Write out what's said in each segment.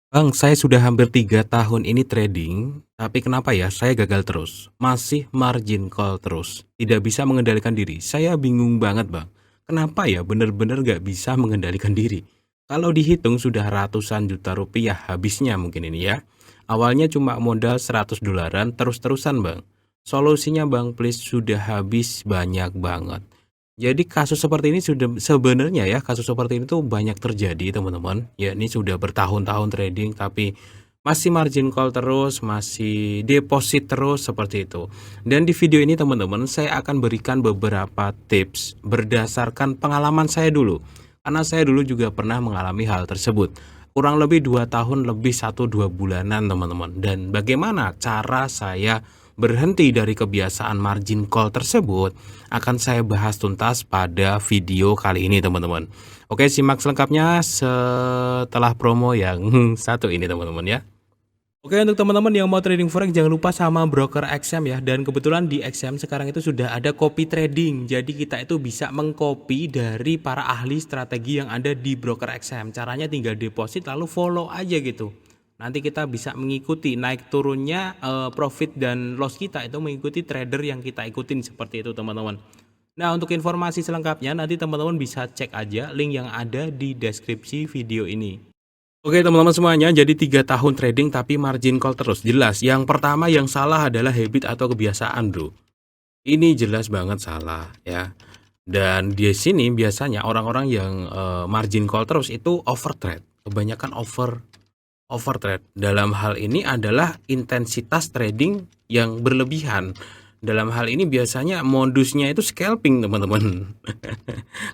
Bang, saya sudah hampir 3 tahun ini trading, tapi kenapa ya saya gagal terus? Masih margin call terus, tidak bisa mengendalikan diri. Saya bingung banget, Bang. Kenapa ya bener-bener nggak bisa mengendalikan diri? Kalau dihitung sudah ratusan juta rupiah habisnya mungkin ini ya. Awalnya cuma modal 100 dolaran terus-terusan, Bang. Solusinya, Bang, please, sudah habis banyak banget. Jadi kasus seperti ini sudah sebenarnya ya, kasus seperti ini tuh banyak terjadi teman-teman. Ya ini sudah bertahun-tahun trading tapi masih margin call terus, masih deposit terus seperti itu. Dan di video ini teman-teman saya akan berikan beberapa tips berdasarkan pengalaman saya dulu. Karena saya dulu juga pernah mengalami hal tersebut. Kurang lebih 2 tahun lebih 1-2 bulanan teman-teman. Dan bagaimana cara saya berhenti dari kebiasaan margin call tersebut akan saya bahas tuntas pada video kali ini teman-teman. Oke, simak selengkapnya setelah promo yang satu ini teman-teman ya. Oke, untuk teman-teman yang mau trading forex jangan lupa sama broker XM ya. Dan kebetulan di XM sekarang itu sudah ada copy trading. Jadi kita itu bisa mengcopy dari para ahli strategi yang ada di broker XM. Caranya tinggal deposit lalu follow aja gitu. Nanti kita bisa mengikuti naik turunnya profit dan loss kita itu mengikuti trader yang kita ikutin seperti itu teman-teman. Nah, untuk informasi selengkapnya nanti teman-teman bisa cek aja link yang ada di deskripsi video ini. Oke teman-teman semuanya, jadi 3 tahun trading tapi margin call terus. Jelas, yang pertama yang salah adalah habit atau kebiasaan, Bro. Ini jelas banget salah ya. Dan di sini biasanya orang-orang yang margin call terus itu over trade. Kebanyakan over trade. Dalam hal ini adalah intensitas trading yang berlebihan. Dalam hal ini biasanya modusnya itu scalping, teman-teman.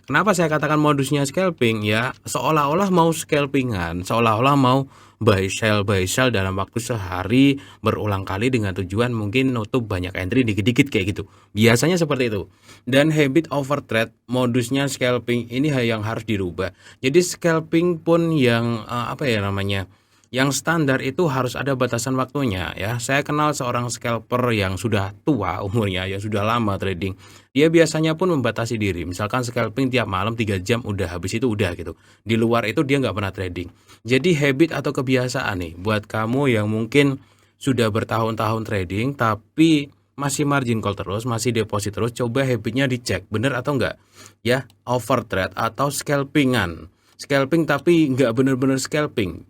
Kenapa saya katakan modusnya scalping ya? Seolah-olah mau scalpingan, seolah-olah mau buy sell dalam waktu sehari berulang kali dengan tujuan mungkin nutup banyak entry dikit-dikit kayak gitu. Biasanya seperti itu. Dan habit over trade, modusnya scalping ini yang harus dirubah. Jadi scalping pun yang apa ya namanya? Yang standar itu harus ada batasan waktunya ya. Saya kenal seorang scalper yang sudah tua umurnya, yang sudah lama trading. Dia biasanya pun membatasi diri. Misalkan scalping tiap malam 3 jam udah habis itu udah gitu. Di luar itu dia nggak pernah trading. Jadi habit atau kebiasaan nih buat kamu yang mungkin sudah bertahun-tahun trading tapi masih margin call terus, masih deposit terus, coba habitnya dicek bener atau enggak. Ya, over trade atau scalpingan. Scalping tapi nggak bener-bener scalping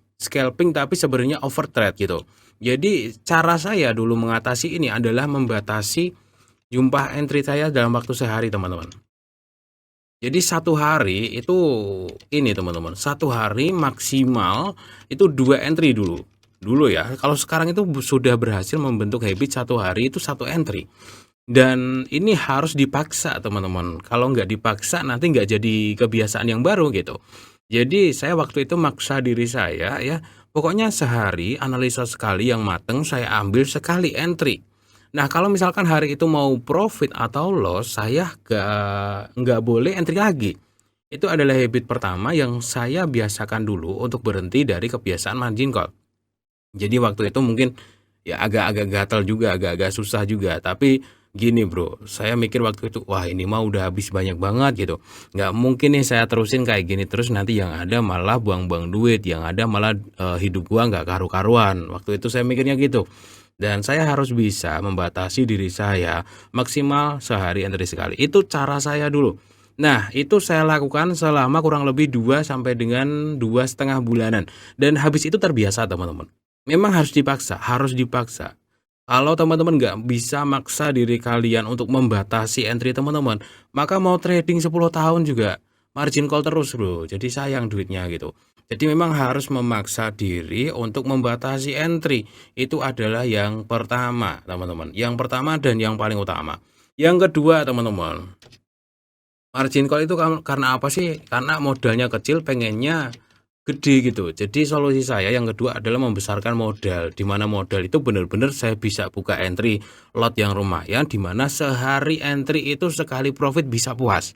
tapi sebenarnya over trade gitu. Jadi cara saya dulu mengatasi ini adalah membatasi jumlah entry saya dalam waktu sehari teman-teman. Jadi satu hari itu ini teman-teman, satu hari maksimal itu 2 entry dulu. Dulu ya, kalau sekarang itu sudah berhasil membentuk habit satu hari itu 1 entry. Dan ini harus dipaksa teman-teman. Kalau nggak dipaksa nanti nggak jadi kebiasaan yang baru gitu. Jadi saya waktu itu maksa diri saya ya, pokoknya sehari analisa sekali yang mateng saya ambil sekali entry. Nah kalau misalkan hari itu mau profit atau loss saya nggak boleh entry lagi. Itu adalah habit pertama yang saya biasakan dulu untuk berhenti dari kebiasaan margin call. Jadi waktu itu mungkin ya agak-agak gatal juga, agak-agak susah juga. Tapi gini bro, saya mikir waktu itu, wah ini mah udah habis banyak banget gitu. Nggak mungkin nih saya terusin kayak gini terus nanti yang ada malah buang-buang duit, yang ada malah hidup gua nggak karu-karuan. Waktu itu saya mikirnya gitu. Dan saya harus bisa membatasi diri saya maksimal sehari entry sekali. Itu cara saya dulu. Nah, itu saya lakukan selama kurang lebih 2 sampai dengan 2,5 bulanan. Dan habis itu terbiasa teman-teman. Memang harus dipaksa, harus dipaksa. Kalau teman-teman nggak bisa maksa diri kalian untuk membatasi entry teman-teman, maka mau trading 10 tahun juga margin call terus bro, jadi sayang duitnya gitu. Jadi memang harus memaksa diri untuk membatasi entry. Itu adalah yang pertama teman-teman. Yang pertama dan yang paling utama. Yang kedua teman-teman, margin call itu karena apa sih? Karena modalnya kecil pengennya gede gitu. Jadi solusi saya yang kedua adalah membesarkan modal. Di mana modal itu benar-benar saya bisa buka entry lot yang lumayan di mana sehari entry itu sekali profit bisa puas.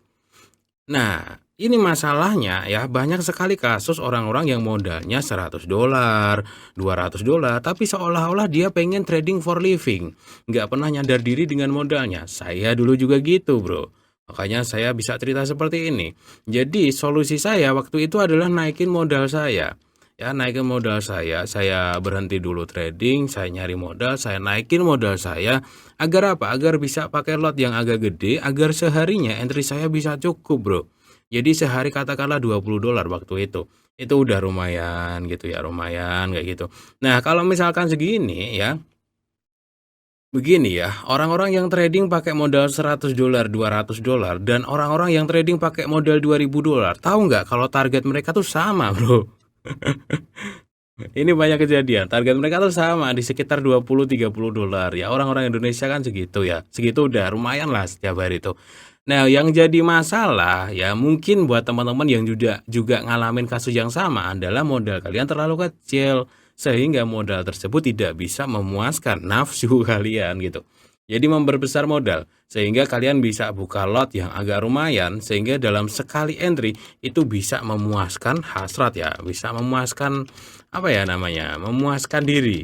Nah, ini masalahnya ya banyak sekali kasus orang-orang yang modalnya 100 dolar, 200 dolar, tapi seolah-olah dia pengen trading for living. Nggak pernah nyadar diri dengan modalnya. Saya dulu juga gitu bro. Makanya saya bisa cerita seperti ini. Jadi solusi saya waktu itu adalah naikin modal saya. ya naikin modal saya berhenti dulu trading, saya nyari modal, saya naikin modal saya, agar apa? Agar bisa pakai lot yang agak gede, agar seharinya entry saya bisa cukup, Bro. Jadi sehari katakanlah $20 waktu itu. Itu udah lumayan gitu ya, lumayan kayak gitu. Nah, kalau misalkan segini ya, begini ya, orang-orang yang trading pakai modal $100, $200 dan orang-orang yang trading pakai modal $2.000, tahu nggak kalau target mereka tuh sama, Bro. Ini banyak kejadian, target mereka tuh sama di sekitar $20-30 ya. Orang-orang Indonesia kan segitu ya. Segitu udah lumayan lah setiap hari itu. Nah, yang jadi masalah ya mungkin buat teman-teman yang juga ngalamin kasus yang sama adalah modal kalian terlalu kecil sehingga modal tersebut tidak bisa memuaskan nafsu kalian gitu. Jadi memperbesar modal sehingga kalian bisa buka lot yang agak lumayan sehingga dalam sekali entry itu bisa memuaskan hasrat ya, bisa memuaskan apa ya namanya, memuaskan diri.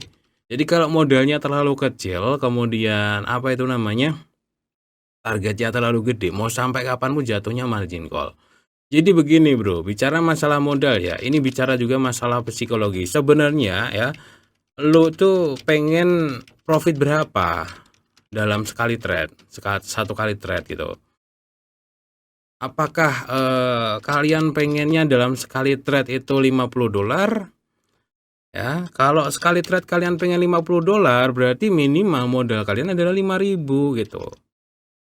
Jadi kalau modalnya terlalu kecil, kemudian apa itu namanya, targetnya terlalu gede, mau sampai kapanpun jatuhnya margin call. Jadi begini bro, bicara masalah modal ya, ini bicara juga masalah psikologi. Sebenarnya ya, lu tuh pengen profit berapa dalam sekali trade, satu kali trade gitu. Apakah kalian pengennya dalam sekali trade itu $50? Ya, kalau sekali trade kalian pengen $50, berarti minimal modal kalian adalah 5.000 gitu.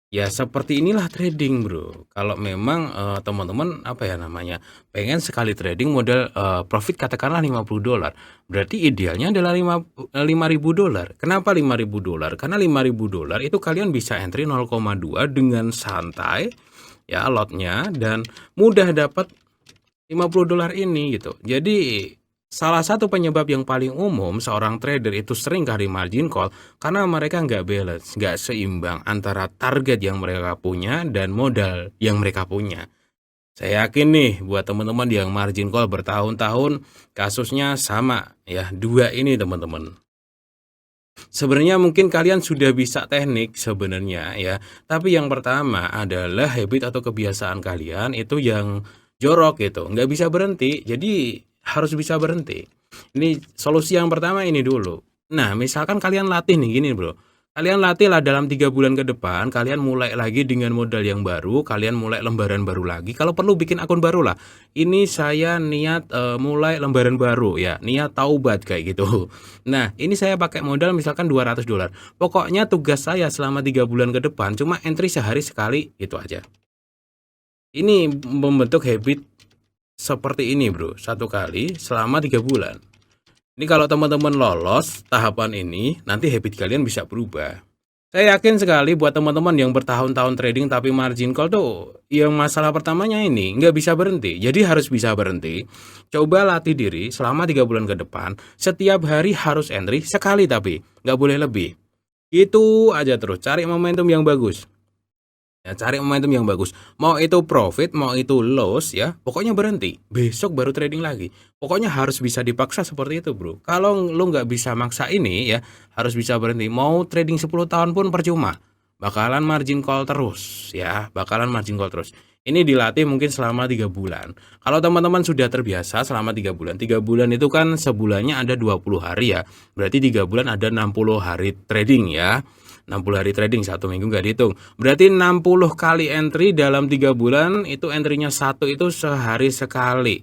Ya seperti inilah trading, Bro. Kalau memang teman-teman apa ya namanya, pengen sekali trading modal profit katakanlah $50, berarti idealnya adalah $5.000. Kenapa $5.000? Karena $5.000 itu kalian bisa entry 0,2 dengan santai ya lotnya dan mudah dapat $50 ini gitu. Jadi salah satu penyebab yang paling umum seorang trader itu sering kali margin call karena mereka nggak balance, nggak seimbang antara target yang mereka punya dan modal yang mereka punya. Saya yakin nih buat teman-teman yang margin call bertahun-tahun kasusnya sama ya, dua ini teman-teman. Sebenarnya mungkin kalian sudah bisa teknik sebenarnya ya, tapi yang pertama adalah habit atau kebiasaan kalian itu yang jorok gitu, nggak bisa berhenti, jadi harus bisa berhenti. Ini solusi yang pertama ini dulu. Nah, misalkan kalian latih nih gini bro, kalian latihlah dalam 3 bulan ke depan, kalian mulai lagi dengan modal yang baru, kalian mulai lembaran baru lagi, kalau perlu bikin akun baru lah. Ini saya niat mulai lembaran baru ya, niat taubat kayak gitu. Nah, ini saya pakai modal misalkan $200. Pokoknya tugas saya selama 3 bulan ke depan cuma entry sehari sekali, itu aja. Ini membentuk habit seperti ini bro, satu kali selama 3 bulan. Ini kalau teman-teman lolos tahapan ini, nanti habit kalian bisa berubah. Saya yakin sekali buat teman-teman yang bertahun-tahun trading tapi margin call tuh, yang masalah pertamanya ini nggak bisa berhenti. Jadi harus bisa berhenti. Coba latih diri selama 3 bulan ke depan, setiap hari harus entry sekali tapi nggak boleh lebih. Itu aja terus, cari momentum yang bagus. Ya, cari momentum yang bagus. Mau itu profit, mau itu loss ya, pokoknya berhenti. Besok baru trading lagi. Pokoknya harus bisa dipaksa seperti itu, bro. Kalau lu nggak bisa maksa ini ya, harus bisa berhenti. Mau trading 10 tahun pun percuma. Bakalan margin call terus ya, bakalan margin call terus. Ini dilatih mungkin selama 3 bulan. Kalau teman-teman sudah terbiasa selama 3 bulan, 3 bulan itu kan sebulannya ada 20 hari ya. Berarti 3 bulan ada 60 hari trading ya. 60 hari trading, 1 minggu nggak dihitung. Berarti 60 kali entry dalam 3 bulan, itu entrynya satu itu sehari sekali.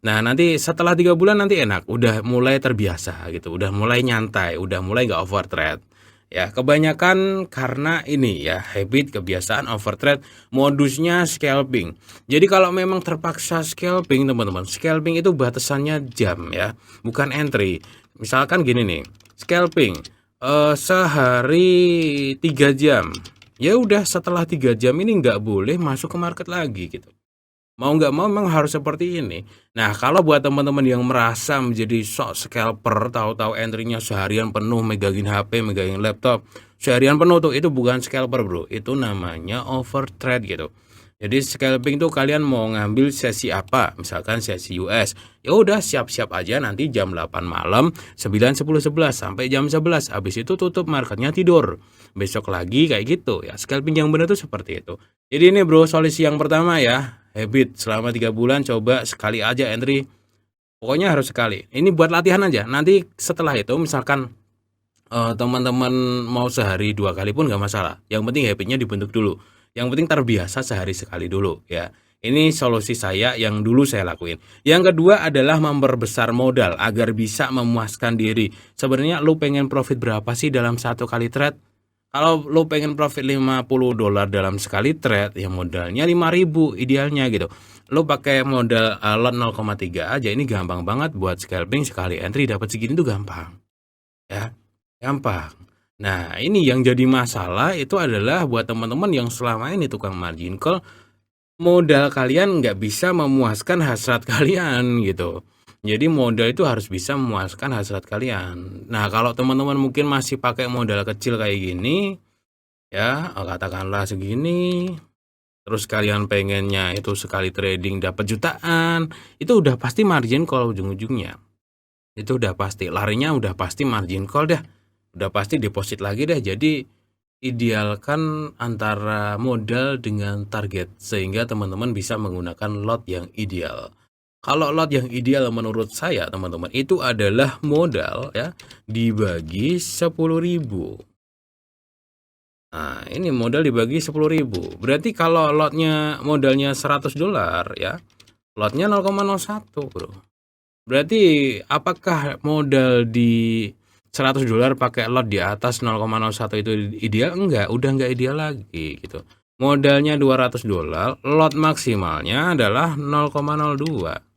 Nah nanti setelah 3 bulan nanti enak, udah mulai terbiasa gitu, udah mulai nyantai, udah mulai nggak overtrade. Ya kebanyakan karena ini ya habit kebiasaan overtrade, modusnya scalping. Jadi kalau memang terpaksa scalping teman-teman, scalping itu batasannya jam ya, bukan entry. Misalkan gini nih, scalping sehari 3 jam. Ya udah setelah 3 jam ini nggak boleh masuk ke market lagi gitu. Mau nggak mau memang harus seperti ini. Nah, kalau buat teman-teman yang merasa menjadi sok scalper, tahu-tahu entry-nya seharian penuh megangin HP, megangin laptop, seharian penuh tuh itu bukan scalper, Bro. Itu namanya overtrade gitu. Jadi scalping tuh kalian mau ngambil sesi apa? Misalkan sesi US. Ya udah siap-siap aja nanti jam 8 malam, 9, 10, 11 sampai jam 11. Habis itu tutup marketnya tidur. Besok lagi kayak gitu ya. Scalping yang benar tuh seperti itu. Jadi ini bro solusi yang pertama ya. Habit selama 3 bulan coba sekali aja entry Pokoknya harus sekali. Ini buat latihan aja. Nanti setelah itu misalkan teman-teman mau sehari 2 kali pun nggak masalah. Yang penting habit-nya dibentuk dulu. Yang penting terbiasa sehari sekali dulu ya. Ini solusi saya yang dulu saya lakuin. Yang kedua adalah memperbesar modal agar bisa memuaskan diri. Sebenarnya lu pengen profit berapa sih dalam satu kali trade? Kalau lu pengen profit $50 dalam sekali trade, ya modalnya 5.000 idealnya gitu. Lu pakai modal lot 0,3 aja, ini gampang banget buat scalping, sekali entry dapat segini tuh gampang. Ya, gampang. Nah, ini yang jadi masalah itu adalah buat teman-teman yang selama ini tukang margin call, modal kalian nggak bisa memuaskan hasrat kalian gitu. Jadi modal itu harus bisa memuaskan hasrat kalian. Nah, kalau teman-teman mungkin masih pakai modal kecil kayak gini, ya katakanlah segini, terus kalian pengennya itu sekali trading dapat jutaan, itu udah pasti margin call ujung-ujungnya. Itu udah pasti, larinya udah pasti margin call dah. Udah pasti deposit lagi dah. Jadi idealkan antara modal dengan target sehingga teman-teman bisa menggunakan lot yang ideal. Kalau lot yang ideal menurut saya teman-teman itu adalah modal ya dibagi 10.000. Nah, ini modal dibagi 10.000. Berarti kalau lotnya modalnya $100 ya, lotnya 0,01, Bro. Berarti apakah modal di $100 pakai lot di atas 0,01 itu ideal? Enggak, udah enggak ideal lagi gitu. Modalnya $200, lot maksimalnya adalah 0,02.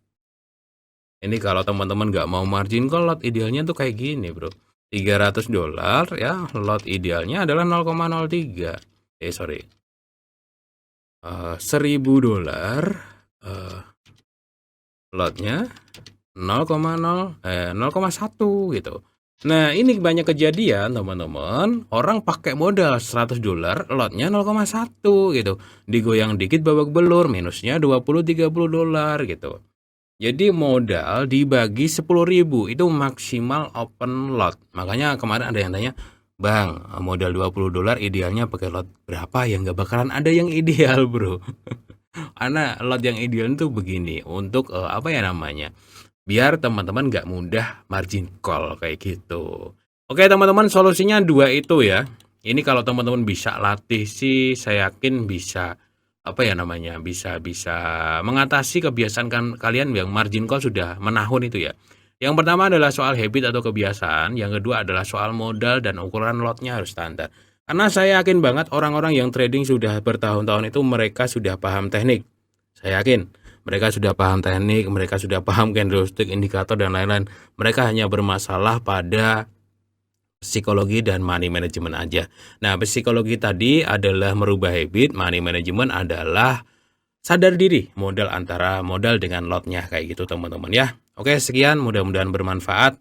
Ini kalau teman-teman nggak mau margin call, lot idealnya tuh kayak gini, Bro. $300 ya, lot idealnya adalah 0,03. Sorry. $1.000 lotnya 0,1 gitu. Nah, ini banyak kejadian teman-teman, orang pakai modal $100, lotnya 0,1 gitu. Digoyang dikit babak belur, minusnya $20-30 gitu. Jadi modal dibagi 10.000 itu maksimal open lot. Makanya kemarin ada yang tanya, "Bang, modal $20 idealnya pakai lot berapa?" Ya nggak bakalan ada yang ideal, Bro. Karena lot yang ideal itu begini, untuk apa ya namanya? Biar teman-teman nggak mudah margin call kayak gitu. Oke teman-teman, solusinya 2 itu ya. Ini kalau teman-teman bisa latih sih, saya yakin bisa apa ya namanya, bisa bisa mengatasi kebiasaan kalian yang margin call sudah menahun itu ya. Yang pertama adalah soal habit atau kebiasaan, yang kedua adalah soal modal dan ukuran lotnya harus standar. Karena saya yakin banget orang-orang yang trading sudah bertahun-tahun itu mereka sudah paham teknik. Saya yakin mereka sudah paham teknik, mereka sudah paham candlestick, indikator dan lain-lain. Mereka hanya bermasalah pada psikologi dan money management aja. Nah, psikologi tadi adalah merubah habit, money management adalah sadar diri, modal antara modal dengan lotnya kayak gitu teman-teman ya. Oke, sekian, mudah-mudahan bermanfaat.